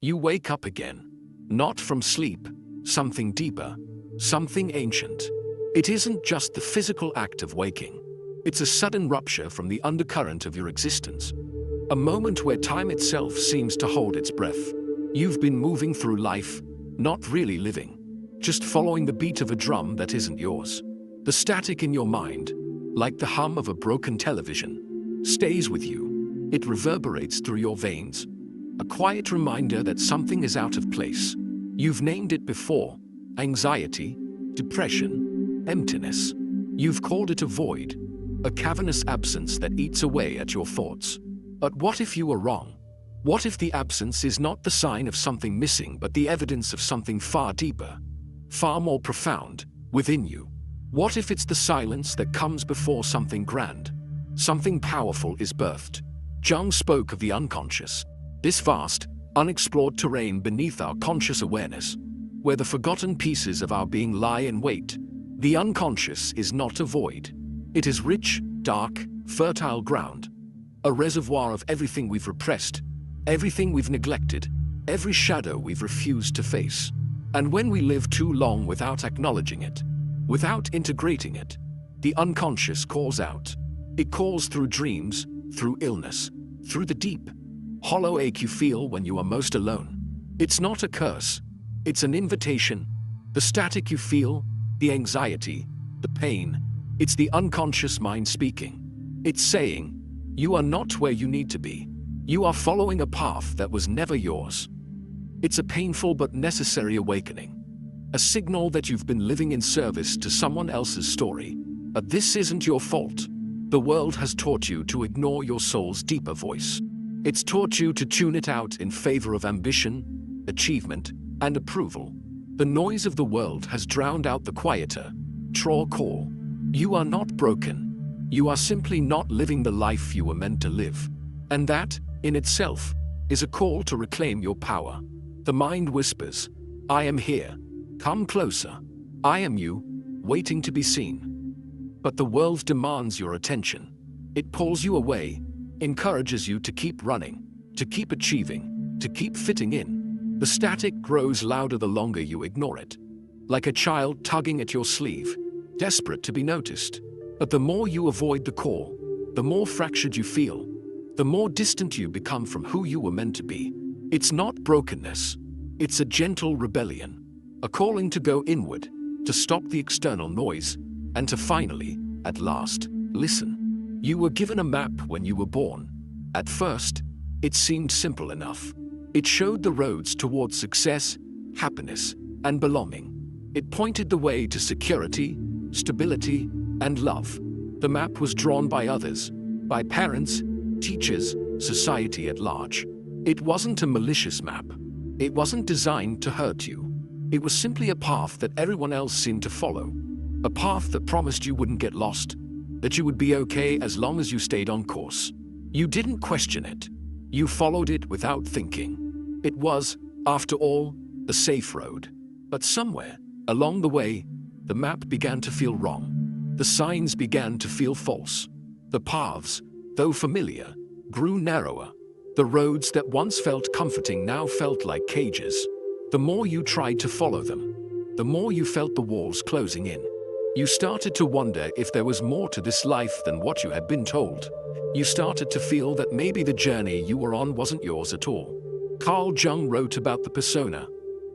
You wake up again. Not from sleep, something deeper, something ancient. It isn't just the physical act of waking. It's a sudden rupture from the undercurrent of your existence. A moment where time itself seems to hold its breath. You've been moving through life, not really living, just following the beat of a drum that isn't yours. The static in your mind, like the hum of a broken television, stays with you. It reverberates through your veins. A quiet reminder that something is out of place. You've named it before: anxiety, depression, emptiness. You've called it a void, a cavernous absence that eats away at your thoughts. But what if you were wrong? What if the absence is not the sign of something missing but the evidence of something far deeper, far more profound, within you? What if it's the silence that comes before something grand, something powerful is birthed? Jung spoke of the unconscious, this vast, unexplored terrain beneath our conscious awareness, where the forgotten pieces of our being lie in wait. The unconscious is not a void. It is rich, dark, fertile ground, a reservoir of everything we've repressed, everything we've neglected, every shadow we've refused to face. And when we live too long without acknowledging it, without integrating it, the unconscious calls out. It calls through dreams, through illness, through the deep, hollow ache you feel when you are most alone. It's not a curse. It's an invitation. The static you feel, the anxiety, the pain, it's the unconscious mind speaking. It's saying, you are not where you need to be. You are following a path that was never yours. It's a painful but necessary awakening. A signal that you've been living in service to someone else's story. But this isn't your fault. The world has taught you to ignore your soul's deeper voice. It's taught you to tune it out in favor of ambition, achievement, and approval. The noise of the world has drowned out the quieter, true call. You are not broken. You are simply not living the life you were meant to live. And that, in itself, is a call to reclaim your power. The mind whispers, I am here. Come closer. I am you, waiting to be seen. But the world demands your attention. It pulls you away, encourages you to keep running, to keep achieving, to keep fitting in. The static grows louder the longer you ignore it. Like a child tugging at your sleeve, desperate to be noticed. But the more you avoid the call, the more fractured you feel, the more distant you become from who you were meant to be. It's not brokenness. It's a gentle rebellion, a calling to go inward, to stop the external noise, and to finally, at last, listen. You were given a map when you were born. At first, it seemed simple enough. It showed the roads towards success, happiness, and belonging. It pointed the way to security, stability, and love. The map was drawn by others, by parents, teachers, society at large. It wasn't a malicious map. It wasn't designed to hurt you. It was simply a path that everyone else seemed to follow. A path that promised you wouldn't get lost, that you would be okay as long as you stayed on course. You didn't question it. You followed it without thinking. It was, after all, the safe road. But somewhere, along the way, the map began to feel wrong. The signs began to feel false. The paths, though familiar, grew narrower. The roads that once felt comforting now felt like cages. The more you tried to follow them, the more you felt the walls closing in. You started to wonder if there was more to this life than what you had been told. You started to feel that maybe the journey you were on wasn't yours at all. Carl Jung wrote about the persona,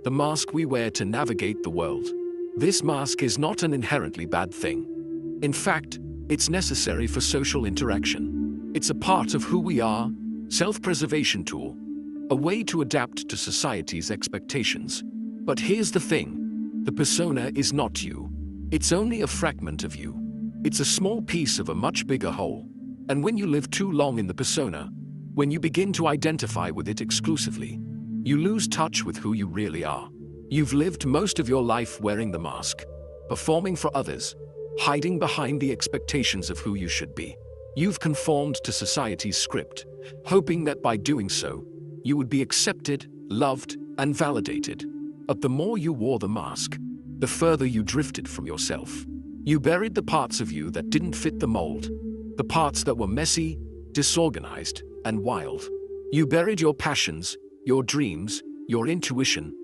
the mask we wear to navigate the world. This mask is not an inherently bad thing. In fact, it's necessary for social interaction. It's a part of who we are, self-preservation tool, a way to adapt to society's expectations. But here's the thing, the persona is not you. It's only a fragment of you. It's a small piece of a much bigger whole. And when you live too long in the persona, when you begin to identify with it exclusively, you lose touch with who you really are. You've lived most of your life wearing the mask, performing for others, hiding behind the expectations of who you should be. You've conformed to society's script, hoping that by doing so, you would be accepted, loved, and validated. But the more you wore the mask, the further you drifted from yourself. You buried the parts of you that didn't fit the mold, the parts that were messy, disorganized, and wild. You buried your passions, your dreams, your intuition,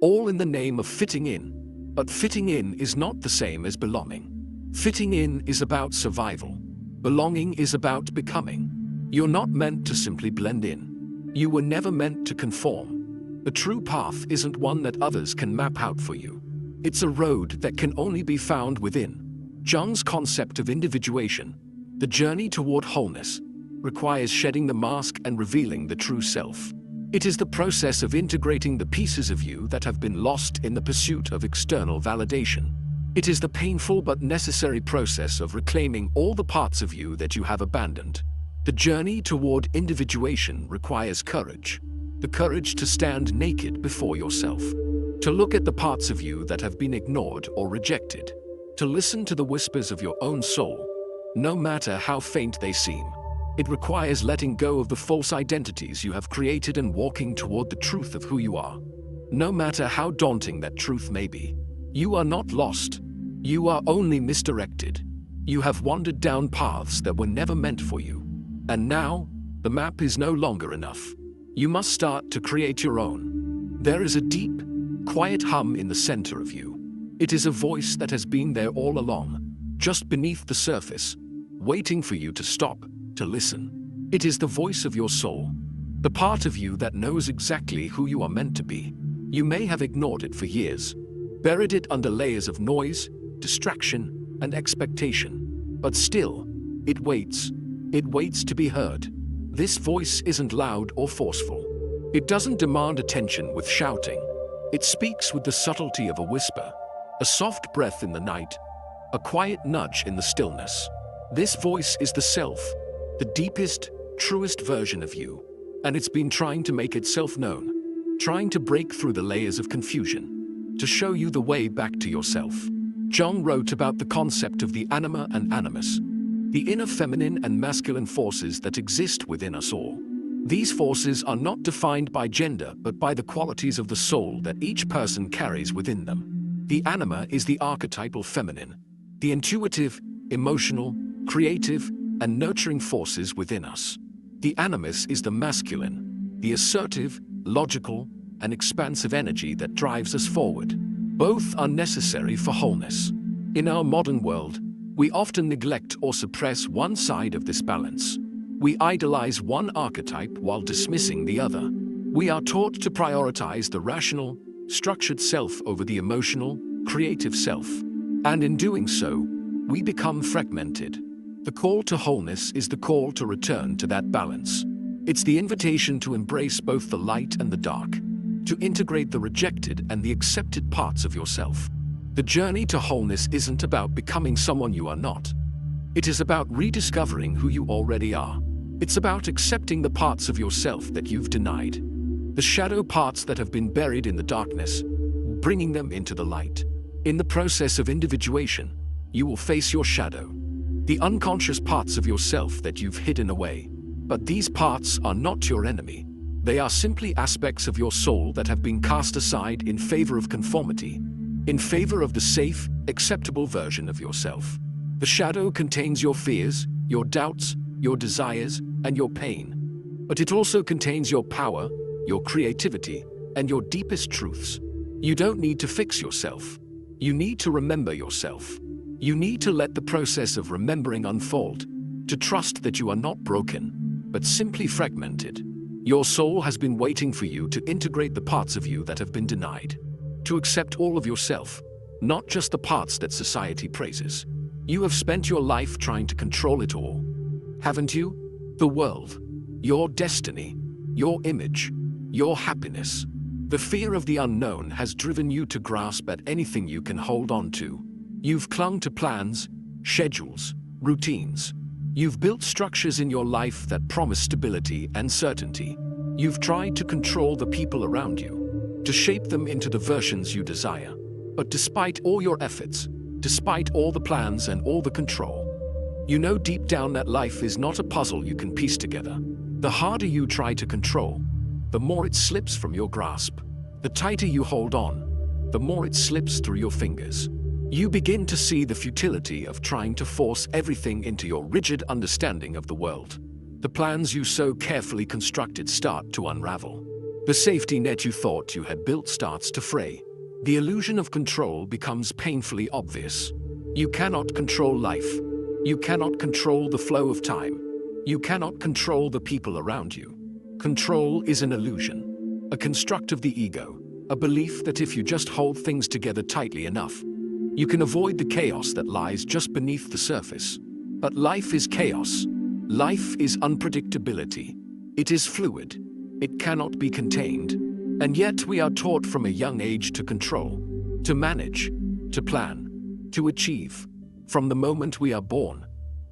all in the name of fitting in. But fitting in is not the same as belonging. Fitting in is about survival. Belonging is about becoming. You're not meant to simply blend in. You were never meant to conform. The true path isn't one that others can map out for you. It's a road that can only be found within. Jung's concept of individuation, the journey toward wholeness, requires shedding the mask and revealing the true self. It is the process of integrating the pieces of you that have been lost in the pursuit of external validation. It is the painful but necessary process of reclaiming all the parts of you that you have abandoned. The journey toward individuation requires courage. The courage to stand naked before yourself. To look at the parts of you that have been ignored or rejected. To listen to the whispers of your own soul, no matter how faint they seem. It requires letting go of the false identities you have created and walking toward the truth of who you are. No matter how daunting that truth may be, you are not lost. You are only misdirected. You have wandered down paths that were never meant for you. And now, the map is no longer enough. You must start to create your own. There is a deep, quiet hum in the center of you. It is a voice that has been there all along, just beneath the surface, waiting for you to stop, to listen. It is the voice of your soul, the part of you that knows exactly who you are meant to be. You may have ignored it for years, buried it under layers of noise, distraction, and expectation. But still, it waits. It waits to be heard. This voice isn't loud or forceful. It doesn't demand attention with shouting. It speaks with the subtlety of a whisper, a soft breath in the night, a quiet nudge in the stillness. This voice is the self, the deepest, truest version of you, and it's been trying to make itself known, trying to break through the layers of confusion, to show you the way back to yourself. Jung wrote about the concept of the anima and animus, the inner feminine and masculine forces that exist within us all. These forces are not defined by gender but by the qualities of the soul that each person carries within them. The anima is the archetypal feminine, the intuitive, emotional, creative, and nurturing forces within us. The animus is the masculine, the assertive, logical, and expansive energy that drives us forward. Both are necessary for wholeness. In our modern world, we often neglect or suppress one side of this balance. We idolize one archetype while dismissing the other. We are taught to prioritize the rational, structured self over the emotional, creative self. And in doing so, we become fragmented. The call to wholeness is the call to return to that balance. It's the invitation to embrace both the light and the dark, to integrate the rejected and the accepted parts of yourself. The journey to wholeness isn't about becoming someone you are not. It is about rediscovering who you already are. It's about accepting the parts of yourself that you've denied, the shadow parts that have been buried in the darkness, bringing them into the light. In the process of individuation, you will face your shadow, the unconscious parts of yourself that you've hidden away. But these parts are not your enemy. They are simply aspects of your soul that have been cast aside in favor of conformity, in favor of the safe, acceptable version of yourself. The shadow contains your fears, your doubts, your desires, and your pain. But it also contains your power, your creativity, and your deepest truths. You don't need to fix yourself. You need to remember yourself. You need to let the process of remembering unfold, to trust that you are not broken, but simply fragmented. Your soul has been waiting for you to integrate the parts of you that have been denied, to accept all of yourself, not just the parts that society praises. You have spent your life trying to control it all, haven't you? The world, your destiny, your image, your happiness. The fear of the unknown has driven you to grasp at anything you can hold on to. You've clung to plans, schedules, routines. You've built structures in your life that promise stability and certainty. You've tried to control the people around you, to shape them into the versions you desire. But despite all your efforts, despite all the plans and all the control, you know deep down that life is not a puzzle you can piece together. The harder you try to control, the more it slips from your grasp. The tighter you hold on, the more it slips through your fingers. You begin to see the futility of trying to force everything into your rigid understanding of the world. The plans you so carefully constructed start to unravel. The safety net you thought you had built starts to fray. The illusion of control becomes painfully obvious. You cannot control life. You cannot control the flow of time. You cannot control the people around you. Control is an illusion, a construct of the ego, a belief that if you just hold things together tightly enough, you can avoid the chaos that lies just beneath the surface. But life is chaos. Life is unpredictability. It is fluid. It cannot be contained. And yet we are taught from a young age to control, to manage, to plan, to achieve. From the moment we are born,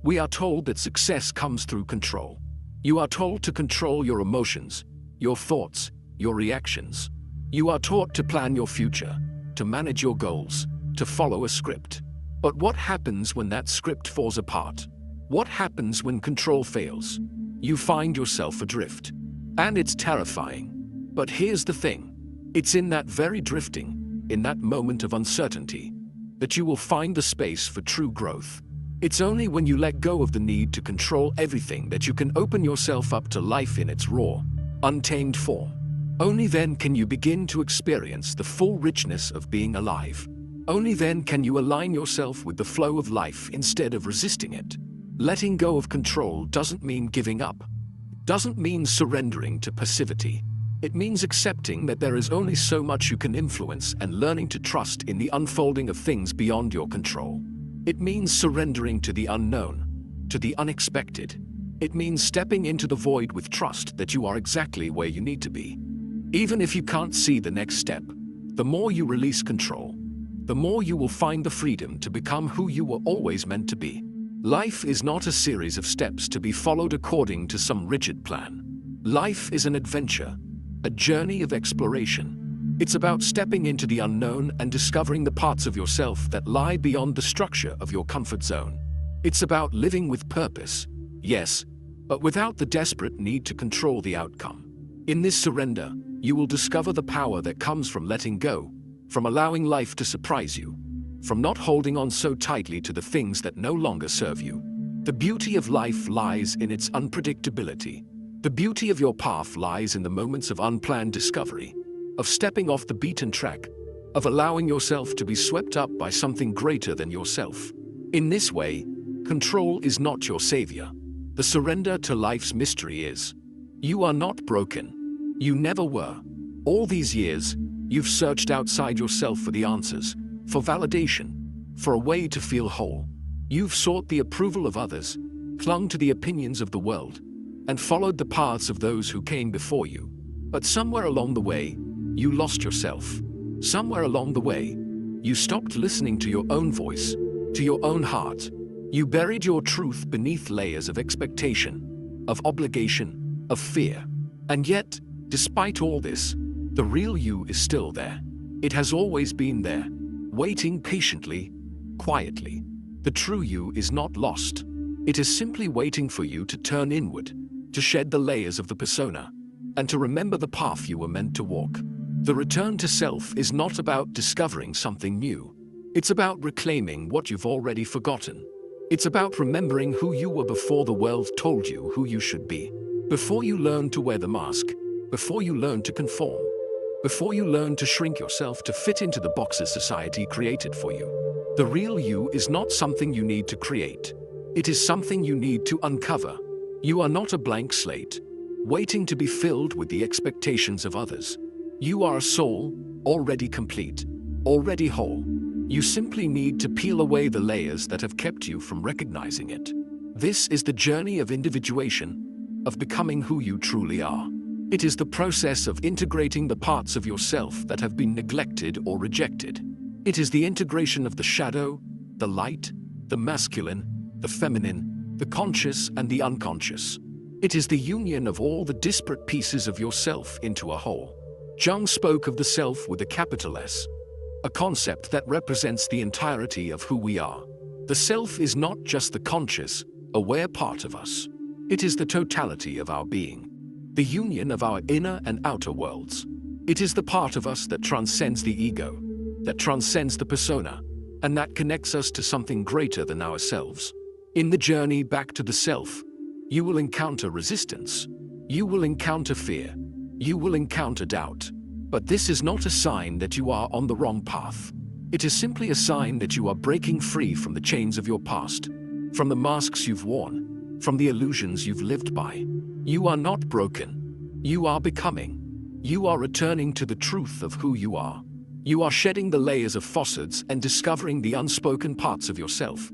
we are told that success comes through control. You are told to control your emotions, your thoughts, your reactions. You are taught to plan your future, to manage your goals, to follow a script. But what happens when that script falls apart? What happens when control fails? You find yourself adrift. And it's terrifying. But here's the thing. It's in that very drifting, in that moment of uncertainty, that you will find the space for true growth. It's only when you let go of the need to control everything that you can open yourself up to life in its raw, untamed form. Only then can you begin to experience the full richness of being alive. Only then can you align yourself with the flow of life instead of resisting it. Letting go of control doesn't mean giving up. It doesn't mean surrendering to passivity. It means accepting that there is only so much you can influence and learning to trust in the unfolding of things beyond your control. It means surrendering to the unknown, to the unexpected. It means stepping into the void with trust that you are exactly where you need to be. Even if you can't see the next step, the more you release control, the more you will find the freedom to become who you were always meant to be. Life is not a series of steps to be followed according to some rigid plan. Life is an adventure, a journey of exploration. It's about stepping into the unknown and discovering the parts of yourself that lie beyond the structure of your comfort zone. It's about living with purpose, yes, but without the desperate need to control the outcome. In this surrender, you will discover the power that comes from letting go, from allowing life to surprise you, from not holding on so tightly to the things that no longer serve you. The beauty of life lies in its unpredictability. The beauty of your path lies in the moments of unplanned discovery, of stepping off the beaten track, of allowing yourself to be swept up by something greater than yourself. In this way, control is not your savior. The surrender to life's mystery is. You are not broken. You never were. All these years, you've searched outside yourself for the answers, for validation, for a way to feel whole. You've sought the approval of others, clung to the opinions of the world, and followed the paths of those who came before you. But somewhere along the way, you lost yourself. Somewhere along the way, you stopped listening to your own voice, to your own heart. You buried your truth beneath layers of expectation, of obligation, of fear. And yet, despite all this, the real you is still there. It has always been there, waiting patiently, quietly. The true you is not lost. It is simply waiting for you to turn inward, to shed the layers of the persona, and to remember the path you were meant to walk. The return to self is not about discovering something new. It's about reclaiming what you've already forgotten. It's about remembering who you were before the world told you who you should be. Before you learned to wear the mask, before you learned to conform, before you learned to shrink yourself to fit into the boxes society created for you. The real you is not something you need to create. It is something you need to uncover. You are not a blank slate, waiting to be filled with the expectations of others. You are a soul, already complete, already whole. You simply need to peel away the layers that have kept you from recognizing it. This is the journey of individuation, of becoming who you truly are. It is the process of integrating the parts of yourself that have been neglected or rejected. It is the integration of the shadow, the light, the masculine, the feminine, the conscious and the unconscious. It is the union of all the disparate pieces of yourself into a whole. Jung spoke of the self with a capital S, a concept that represents the entirety of who we are. The self is not just the conscious, aware part of us. It is the totality of our being, the union of our inner and outer worlds. It is the part of us that transcends the ego, that transcends the persona, and that connects us to something greater than ourselves. In the journey back to the self, you will encounter resistance. You will encounter fear. You will encounter doubt. But this is not a sign that you are on the wrong path. It is simply a sign that you are breaking free from the chains of your past, from the masks you've worn, from the illusions you've lived by. You are not broken. You are becoming. You are returning to the truth of who you are. You are shedding the layers of facades and discovering the unspoken parts of yourself,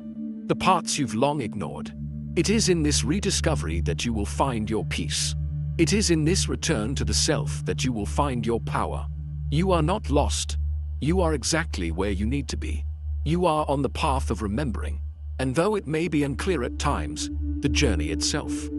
the parts you've long ignored. It is in this rediscovery that you will find your peace. It is in this return to the self that you will find your power. You are not lost. You are exactly where you need to be. You are on the path of remembering. And though it may be unclear at times, the journey itself